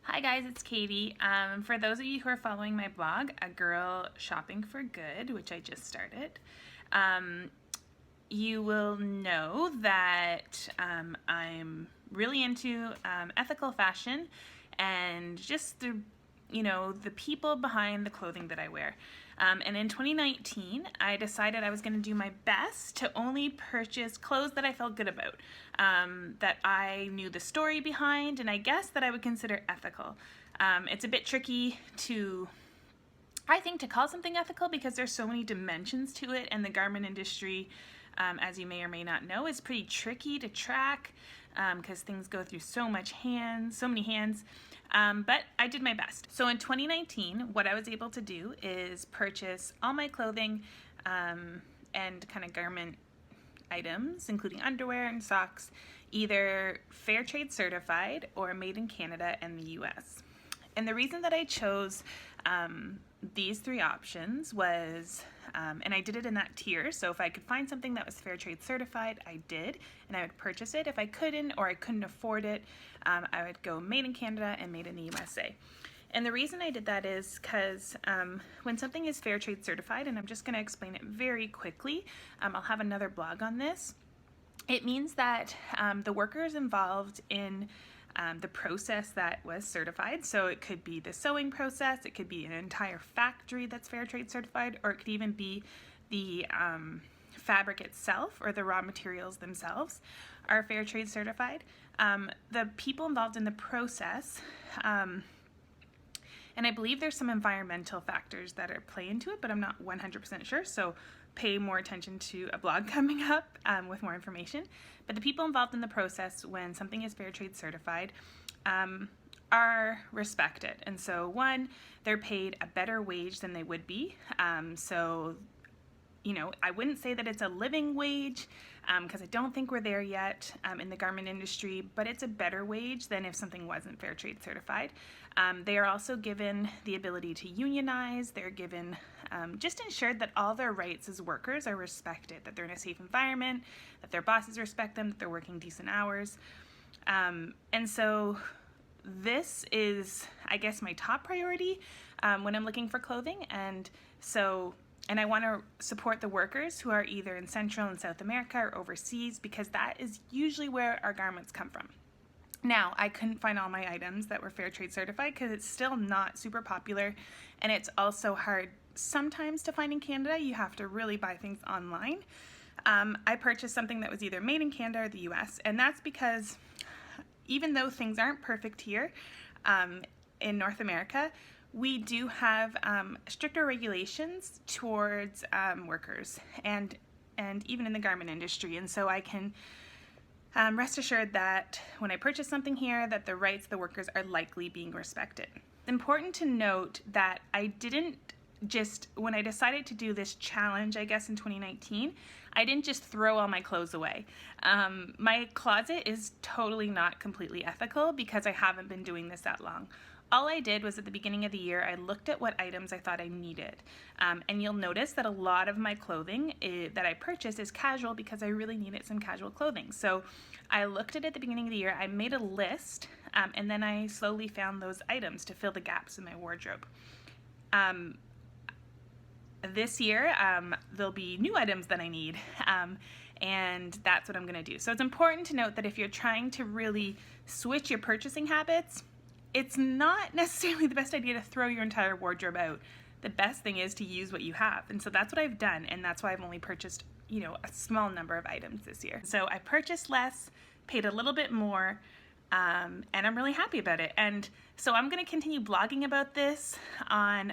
Hi guys, it's Katie. For those of you who are following my blog, A Girl Shopping for Good, which I just started, you will know that I'm really into ethical fashion and just the people behind the clothing that I wear. And in 2019, I decided I was going to do my best to only purchase clothes that I felt good about, that I knew the story behind, and I guess that I would consider ethical. It's a bit tricky I think, to call something ethical because there's so many dimensions to it, and the garment industry, as you may or may not know, is pretty tricky to track because things go through so many hands. But I did my best. So in 2019, what I was able to do is purchase all my clothing and kind of garment items, including underwear and socks, either fair trade certified or made in Canada and the US. And the reason that I chose these three options was, and I did it in that tier, so if I could find something that was fair trade certified, I did, and I would purchase it. If I couldn't or I couldn't afford it, I would go made in Canada and made in the USA. And the reason I did that is because when something is fair trade certified, and I'm just going to explain it very quickly, I'll have another blog on this, it means that the workers involved in the process that was certified. So it could be the sewing process, it could be an entire factory that's fair trade certified, or it could even be the fabric itself or the raw materials themselves are fair trade certified. The people involved in the process, and I believe there's some environmental factors that play into it, but I'm not 100% sure, so pay more attention to a blog coming up with more information. But the people involved in the process when something is fair trade certified are respected. And so one, they're paid a better wage than they would be. So, I wouldn't say that it's a living wage because I don't think we're there yet in the garment industry, but it's a better wage than if something wasn't fair trade certified. They are also given the ability to unionize. They're given just ensured that all their rights as workers are respected, that they're in a safe environment, that their bosses respect them, that they're working decent hours. And so this is, I guess, my top priority when I'm looking for clothing. And I want to support the workers who are either in Central and South America or overseas, because that is usually where our garments come from. Now, I couldn't find all my items that were fair trade certified because it's still not super popular, and it's also hard sometimes to find in Canada. You have to really buy things online. I purchased something that was either made in Canada or the US, and that's because even though things aren't perfect here in North America, we do have stricter regulations towards workers and even in the garment industry. And so I can rest assured that when I purchase something here, that the rights of the workers are likely being respected. It's important to note that I didn't just, when I decided to do this challenge, I guess in 2019, I didn't just throw all my clothes away. My closet is totally not completely ethical because I haven't been doing this that long. All I did was at the beginning of the year, I looked at what items I thought I needed. And you'll notice that a lot of my clothing that I purchased is casual because I really needed some casual clothing. So I looked at it at the beginning of the year, I made a list, and then I slowly found those items to fill the gaps in my wardrobe. This year, there'll be new items that I need, and that's what I'm going to do. So it's important to note that if you're trying to really switch your purchasing habits, it's not necessarily the best idea to throw your entire wardrobe out. The best thing is to use what you have. And so that's what I've done, and that's why I've only purchased, a small number of items this year. So I purchased less, paid a little bit more, and I'm really happy about it. And so I'm going to continue blogging about this on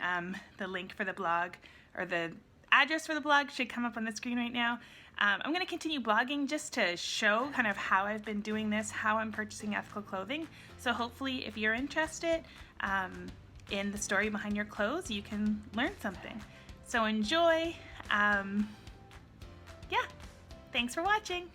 the link for the blog, or the address for the blog should come up on the screen right now. I'm going to continue blogging just to show kind of how I've been doing this, how I'm purchasing ethical clothing. So hopefully if you're interested in the story behind your clothes, you can learn something. So enjoy. Yeah, thanks for watching.